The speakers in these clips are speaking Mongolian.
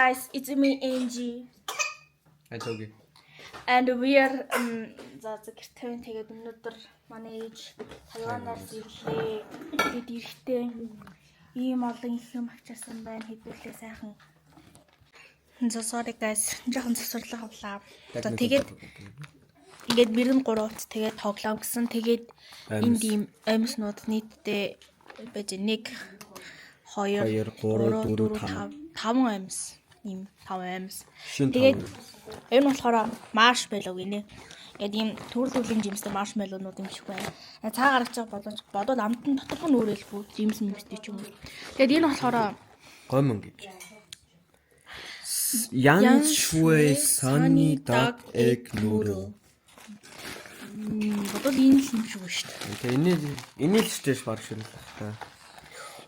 guys, it's me Angie. I told you. And we are за гэртэн тэгээд өнөөдөр манай ээж Тайванаас ирлээ. Тэгээд ирэхдээ ийм олон их юм авчирсан байна. Хэдүүлээ сайхан. So sorry guys. Жохон засварлага авлаа. За тэгээд ингээд мэрэгэн 3 ут тэгээд тоглоом гэсэн. Тэгээд энд ийм амьснууд нийтдээ байж 1 2 3 4 5 амьс. Ийм 5 амьс. Тэгээд энэ болохоор маршмеллоу гинэ. Ингээд ийм төрөлтөлийн жимстэй маршмеллоунууд юм шиг байна. Цаа гаргаж байгаа бодоод амтан доторх нь өөрөөлгүй жимс мэмстэй ч юм уу. Тэгээд энэ болохоор гомон гэж. Ян швэ sunny duck egg noodle. Бодоод энэ л юм шиг байна шүү дээ. Тэгээ энэ л штэйш баг шүү дээ.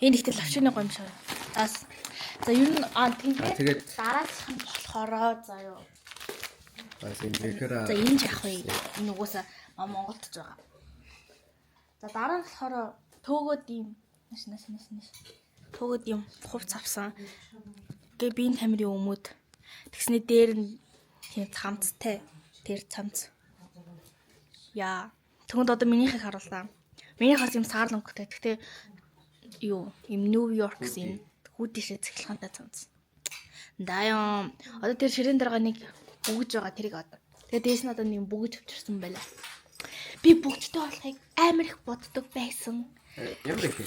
Энэ ихтэй лавчны гомш. За ер нь тэгээд дараач нь болохоор за юу. Бас энэ энэ яах вэ? Энэ угаасаа Монголд ч байгаа. За дараа нь болохоор төөгөөд ийм нэш. Төөгөөд ийм хувц авсан. Тэгээ биеийн тамирын өмөд. Тэгснэ дээр нь тийм цамцтай. Тэр цамц. Яа. Тэгвэл одоо минийхийг харууллаа. Минийхээс юм саарлангтай. Гэхдээ юу юм Нью-Йорк гэсэн хүүдишээ цэглэхантай цамц. Даяа. Одоо тэр ширээн дараа нэг бүгж байгаа тэрийг одоо. Тэгээ дээш нь одоо нэг бүгж авчирсан байлаа. Би бүгжтэй болохыг амар их боддог байсан. Ямар их.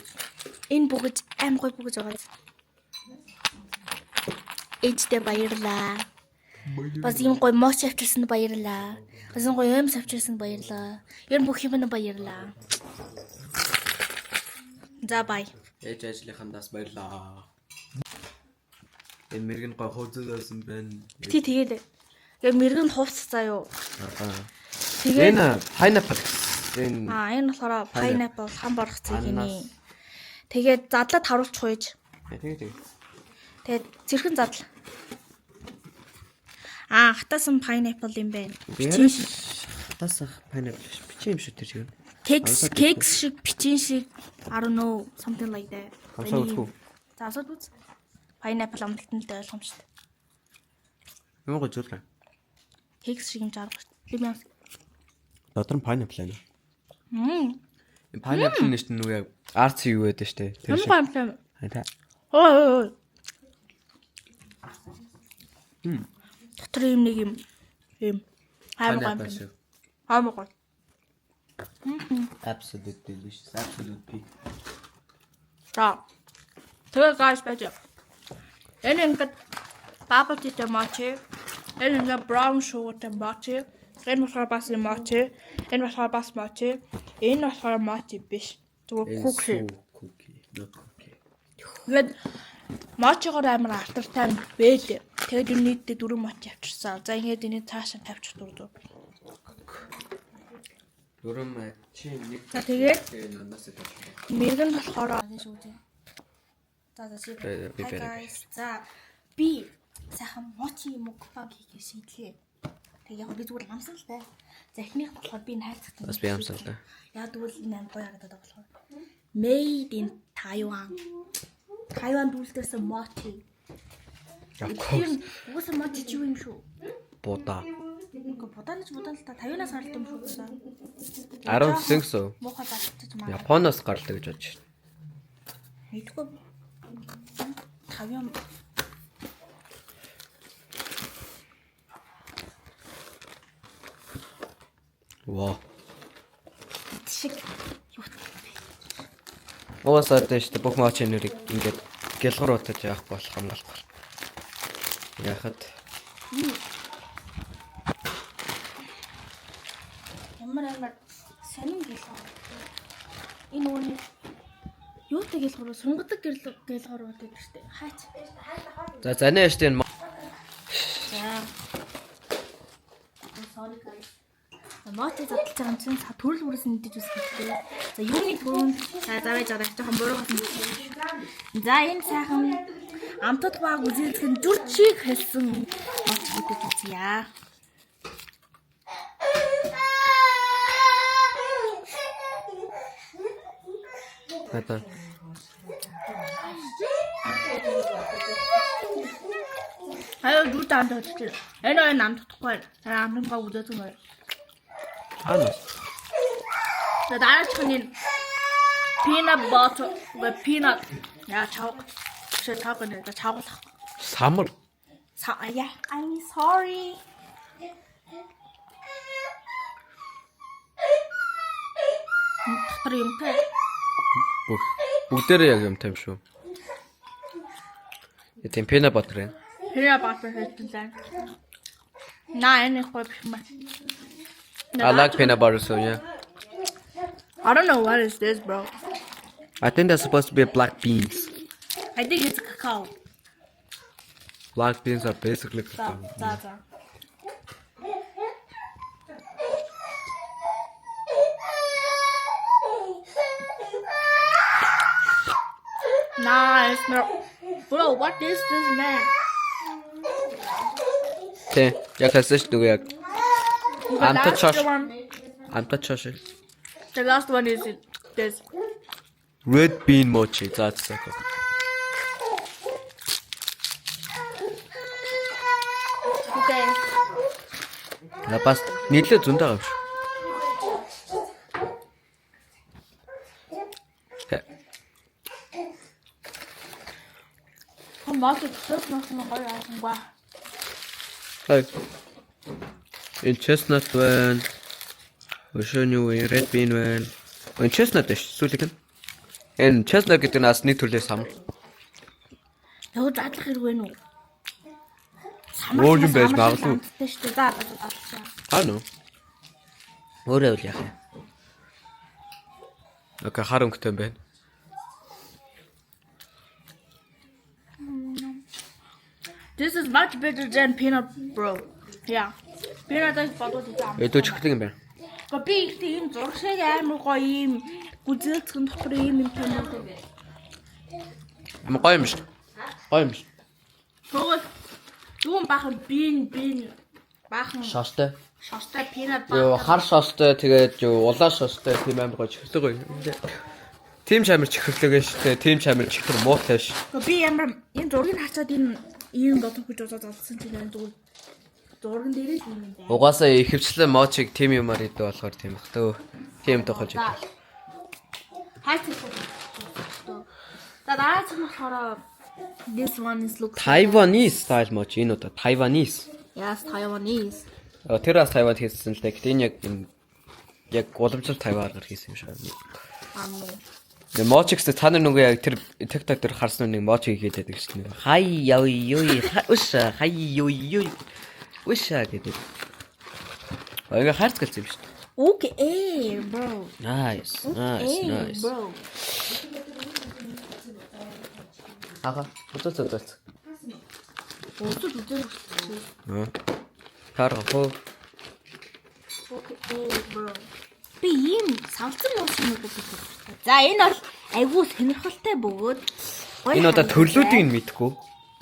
Энэ бүгж амар гой бүгж байгаа. Ээжтэй баярлаа. Бас юм гой моч авчирсанд баярлаа. Бас гой юмс авчирсанд баярлаа. Ер нь бүх юмд баярлаа. За бай. Ээж ажлынхандаас баярлаа. Энэ мэрэгэн гой хөөцөөсөн байна. Тэгээд мэрэгэн хувц заа юу. Тэгээд энэ pineapple. Энэ болохоор pineapple хам борох цэг гинэ. Тэгээд задлаад харуулчих үйж. Тэгээд зэрхэн задал. Хатаасан pineapple юм байна. Хатаасан pineapple бичин юм шүү тэр шиг. Кекс шиг бичин шиг I don't know something like that. За асууд үз. Pineapple амталтанд ойлгомжтой. Ямар гоо зүйлээ. Кекс шиг юм жаргах. Би яа. Дотор нь pineapple байна. Энэ pineapple нь шүү дээ яг арц юу байдаг шүү дээ. Тэр шиг. Хаа. Ой. Дотор юм нэг юм. Хаамаа. Absolutely delicious. Absolutely. За. Тэгээ guys байж. Энэ ингээд bubble tea mochi. Энэ ингээд brown sugar mochi. Энэ болохоор бас mochi. Энэ болохоор бас mochi. Энэ болохоор mochi биш. Зүгээр cookie. No cookie. Тэгээд mochi-гоор амар алтартай бэлээ. Тэгээд энэ нийтдээ 4 mochi авчирсан. За ингээд энэ цаашаа тавьчих дурдуу. Дөрөм чи нэг. За тэгээд мэрэгэн болохоор шүү дээ. За guys. За би сайхан mochi мукбанг хийх шийдлээ. Тэгээ яг би зүгээр амсал л таа. За эхнийх болохоор би найзтай. Бас би амсал таа. Яг тэгвэл энэ гоё харагдаад байгаа болохоор. Made in Taiwan. Тайван дүүлдсэн mochi. Уусаа mochi чи юу юм шүү? Будаа. Будаач л та 50-аас гаралтай юм шүү. I don't think so. Мохоо батчих маа. Японоос гаралтай гэж бодож байна. Мэдгүй. 50. Вау. Шиг юу. Уусаад дэжтэй бүх мочи нэрийг ингээд гэлгууруудаж явах болох юм болохгүй. Яхад ямар сонин гэлгуур. Энэ үүний юутай гэлгуур сунгадаг гэлгуур байдаг штэ. Хаач. За занаа штэ энэ. За. Sorry guys. Моти задлж байгаа юм чинь төрөл бүрээс нэгдэж үсгэлээ. За юуны төрөнд зааваж байгаа жоохон буруу болсон. За энэ сайхан амтд баг үзэлцэн зүрчийг хэлсэн моч гэдэг үзье. 아유 누구 안 줬지? 애너의 남자tuk과 남자가 우자도 말. 아니. 나 나라천인 peanut butter with peanut. 야 자고 저 자고 내가 자고 사. 3월. 야, I'm sorry. 도토리 용태. 뭐 бүгдээрээ яг юм тайм шүү. Тийм peanut butter ээ. peanut butter 했던 나 애는 거의 정말. I like peanut butter so yeah. I don't know what is this, bro. I think that's supposed to be black beans. I think it's cacao. Black beans are basically 자. Nice. Bro, what is this, man? Тэ яг хэсэж дүү яг. Амтад чош. one. Амтад чош. The last one is this. Red bean mochi. That's like. Okay. На бас нийлээ зөндөө авш. 맞아, chestnut 거의 안 거야. Хай. Энэ chestnut байна. Өшөөний үе red bean байна. Энэ chestnut биш сүүлийнх нь. Энэ chestnut гэдэг нь асны төлөөс сам. Яа задлах хэрэг вэ нү? Өөр юм байж магадгүй. Тэ шүү дээ. За. Аа нөө. Өөрөө үл яах юм. Окей, хар өнгөтэй байна. This is much better than peanut, bro. Yeah. Peanut is better than. Эдөө чихлэг юм байна. Би их тийм зуршиг амар гоё юм гүзээцгэн дотор юм тэмдэг. Ам гоё юм шүү. Гоё юм шүү. Тэгвэл юун бахан бин бахан Шостой. шостой peanut Юу хар шостой тэгээд юу улаан шостой тийм амар гоё чихлэг гоё. Тим чамэр чихлэг шүү дээ. Тим чамэр чихлэг муутай ш. Би ямар энэ зургийг харцаад энэ ийм бодох гэж бодсон чинь энэ зурган дээрээ л юм байна. Угаасаа ихэвчлэн мочиг тим юмар идэв болохоор тийм бах төө. Тийм тохож идэв. Хайцсан. Дараа нь болохоор this one is look Taiwanese style mochi энэ удаа Taiwanese. Yes, Taiwanese. Тэр бас Тайванд хийсэн л дээ. Гэтэ энэ яг уламжлал Тайванаар хийсэн юм шиг байна. Тэгээ мочигс та нар нөгөө яг тэр TikTok дээр харсан нэг мочиг хийгээд байдаг шүү дээ. Хай яв юу уша хай юу уша гэдэг. Аяга харцгалсан юм шүү дээ. Okay, bro. Nice. Bro. Ага, утаа. Өөсөө Харахоо. Okay, bro. Би ийм савлцсан уушнууд үздэг. За энэ бол айгүй сонирхолтой бөгөөд Энэ удаа төрлүүдийг мэдгүй.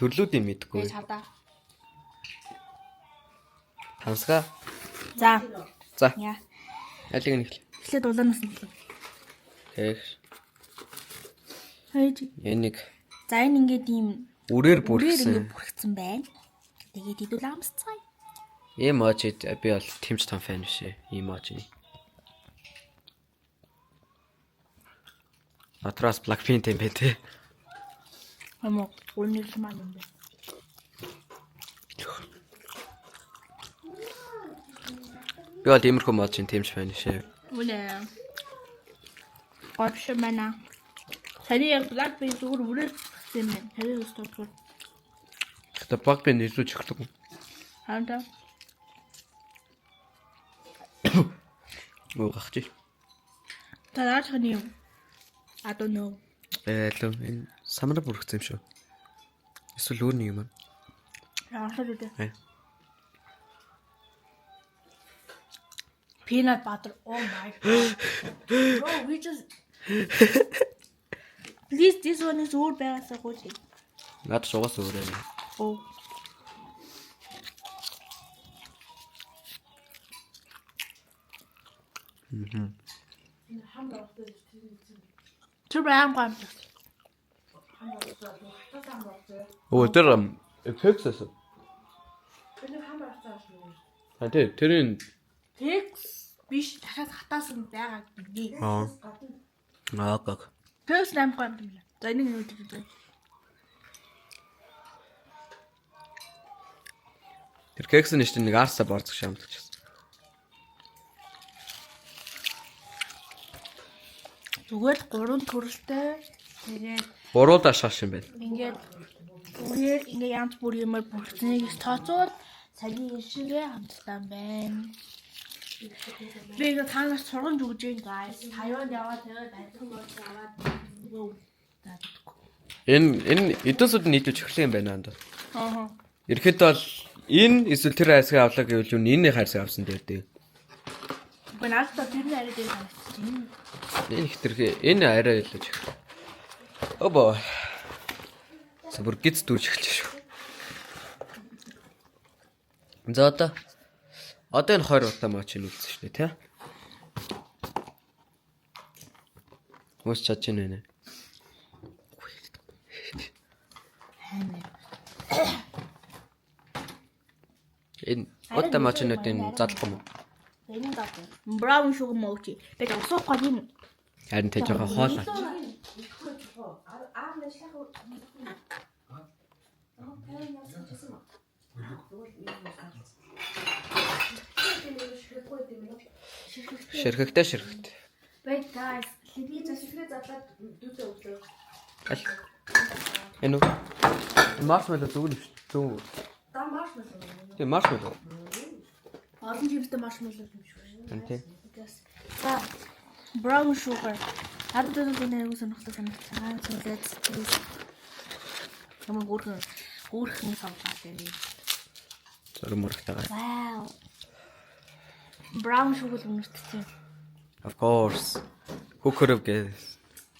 Төрлүүдийг мэдгүй. Чавда. Тансгаа. За. За. Алиг нь эхлэе. Эхлээд улаанаас нь эхлэе. Тэгш. Хайж. Энийг За энэ ингээд ийм үрээр ингээд бүрхсэн. бүрхсэн байна. Тэгээд хэдүүл амсцай. Эмojид би бол тэмч том фэн биш ээ. Эмojи. Атраас Blackpink юм бэ те. Амо үнэ юм юм бэ. Би бол иймэрхүү модчин тэмч фэн биш ээ. Үнэ. Опшн байна. Таны яг Blackpink зүгээр үрээд юм байна. Таны өстөөр. Гэтэ Blackpink илүү чихлэг. Хаанда. Оо гахчих. Дараа таны юм. I don't know. Лөө энэ самар бүрхсэн юм шүү. Эсвэл өөр нэг юм аа. Яахад үү? Хай. Peanut butter. Oh my god. Bro, we just Please, this one is all байгаасаа гуйж. Наад шугаас өөр юм. Oh. Тэр баян гам. Оо тэр Texas. А тэрийн Текс биш дахиад хатаас нь байгаа гинэ. Аадаг. Текс амгүй юм байна. За энийг юу гэж байна? Тэр кекс нь штэ нэг арса борцох шаамдагчсан. Зүгээр 3 төрөлтэй. Тэгээд Буруудаа шааш юм байна. ингээд зүгээр ингээд янз бүр юмар бүрцнийг тооцоод цагийн иршигээ хамтдаа байна. Би ингээд танаас сургамж өгж юм guys. Тайван яваад тэгээд адилхан болж аваад Энэ эдөөсөд нийлүүлж эхлэх юм байна анд. Аа. Ирэхэд бол энэ эсвэл тэр хайрсаг авлаа гэвэл юу энэ хайрсаг авсан дээ. Гэхдээ наадаа тэрний арай дээр санагдчих. Энэ их тэрхээ энэ арай ялж. Обоо. Бүр гиз дүүж эхэлж шүү. За одоо энэ 20 удаа маач нь үлдсэн шүү дээ, тий? Хөөс чадж байна. Энэ удаа маач нь энэ задлах юм уу? Энэ даа. Браун шугар моочи. Тэгээд усуухгүй юм. Харин тэ жоохон хоолоо. Ширхэгтэй. Wait guys, линий засвэрээ задлаад дүүсээ өглөө. Аль. Энэ маршмеллоу зүгэн шүү. Зүг. Да маршмеллоу. Тэ маршмеллоу. Олон жилдээ маршмеллоу юм шүү. Тэ. За brown sugar. Хадад энэ нэг сонирхолтой санагдсан. Зүйлээд юм хөөрхөн самлаа дээр. Зурм мөрөгтэйгээ. Wow. Brown sugar үнэртсэн. Of course. Хөхөрөв гээ.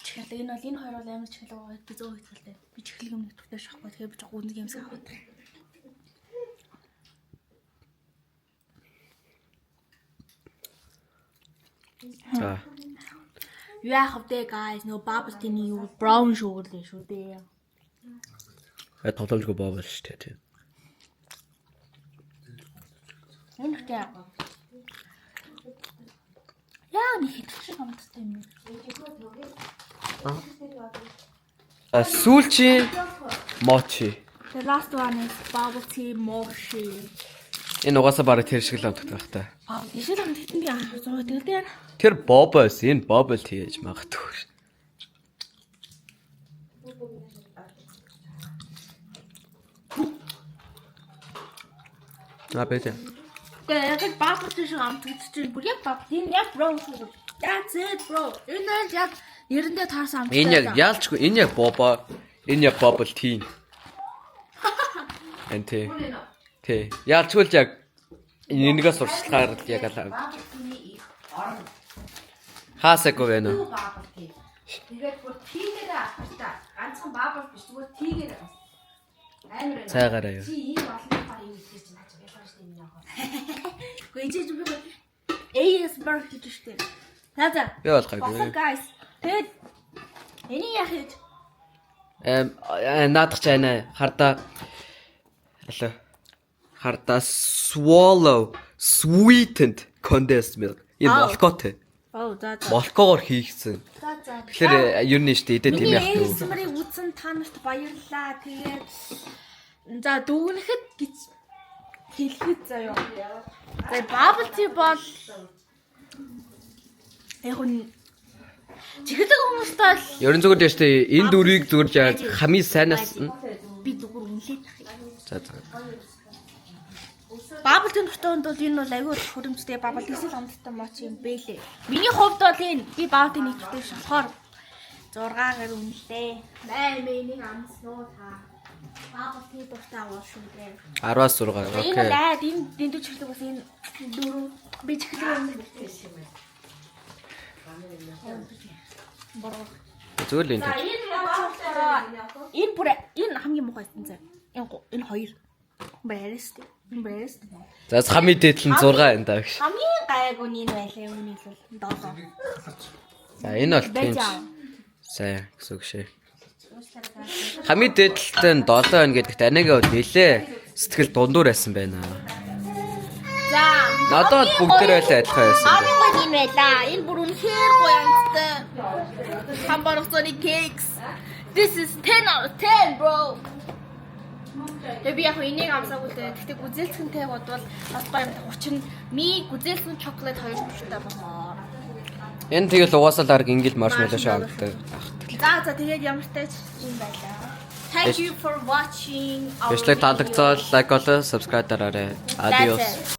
Чихлэг энэ бол энэ хоёр бол амар чихлэг байгаа. Би зөө хэлтэй. Би чихлэг юм нэвтрүүлж шахахгүй. Тэгээ би жоо гүнзгий юмсаа авах. За. Яах вэ guys? No bubble tea-ний юу brown sugar л шүү дээ. Тоглоомжгүй боовол шүү дээ. Энэ ихтэй. Яа нэг хитчих хамттай юм. Сүүлчийн мочи. The last one is bubble tea mochi. Энэ угаасаа бараг тэр шиг л амтдаг байх та. Ишэл хамт хитэн би зураг тэгэл. Тэр бобос энэ бобл хийж магадгүй. Бэжэ. Тэгээд яг bubble tea шиг амтгдчихсэн. Бүр яг bubble tea яг brown sugar. That's it bro. Энэ яг нэрэндээ таарсан амттай. Энэ яг яалчгүй энэ яг бобо. Энэ яг бобл tea. Энтэй. Тэ. Яалчгүй л яг энийгээ сурчлахаар л яг алаа. Хаасаагүй байна уу? Тэгээд бүр тийгээр ахтаа. Ганцхан бабл биш зүгээр тийгээр. Амар. Цайгаараа юу. Чи ийм олон пар юм хийж чинь наач ялгаж тийм яах вэ? Гэхдээ би ASMR хийж штэ. За. Би болохгүй. Guys. Тэгээд энийг яах вэ? Наадах чайна хардаа алаа. Хардаа swallow sweetened condensed milk. Энэ молкотой. Оо за. Молкогоор хийгдсэн. За. Тэгэхээр юу нэ штэ идэ тийм яах вэ? ASMR-ыг үзсэн та нарт баярлалаа. Тэгээд за дүгнэхэд гэж хэлэхэд заяа. За bubble tea бол яг нь чихлэг хүмүүстэй л Ерөн зүгээр дээ штэ энэ дүрийг зүгээр хамгийн сайнаас би зүгээр үнэлээд за. Bubble tea нуртанд бол энэ бол аюул хөрөмжтэй bubble tea-ийн амттай моч юм бэлээ. Миний хувьд бол энэ би bubble tea нэгтэй шалхаар 6-гаар үнэлээ. 8-ыг амсноо та. Bubble tea дуртай аваа шүү дээ. 10-аас 6. Энэ Окей. бол энэ дэндүү чихлэг бас энэ дөрөв би чихлэг юм. Зүгээр л энэ. Энэ бүр энэ хамгийн муухай байсан зэ. Энэ хоёр. Бэрэст. За хамгийн дээдл нь 6 энэ даа гэж. Хамгийн гайгүй нь энэ байлаа юм нь бол 7. За энэ бол тийм сайн гэсэн үг шээ. Хамгийн дээдлэлтэй нь 7 байна гэдэгт анигаа бол нэлээ сэтгэл дундуур байсан байна. За. Надад бүгдээрээ л адилхан байсан. Хамгийн гол юм байлаа. Энэ бүр үнэхээр гоё амттай. Хамбаргацны cakes. This is 10 out of 10, bro. Би яг энийг амсаагүй дээ. Гэхдээ гүзээлцэнтэй бодвол бас гоё юм. Учир нь ми гүзээлцэн чоколад хоёр төвштэй бохоо. Энэ тэгэл угаасаа л арга ингээл маршмеллоу шаарддаг. За тэгээд ямар тач юм байлаа. Thank you for watching. Бичлэг таалагдсал лайк болоо, subscribe дараарай. Adios.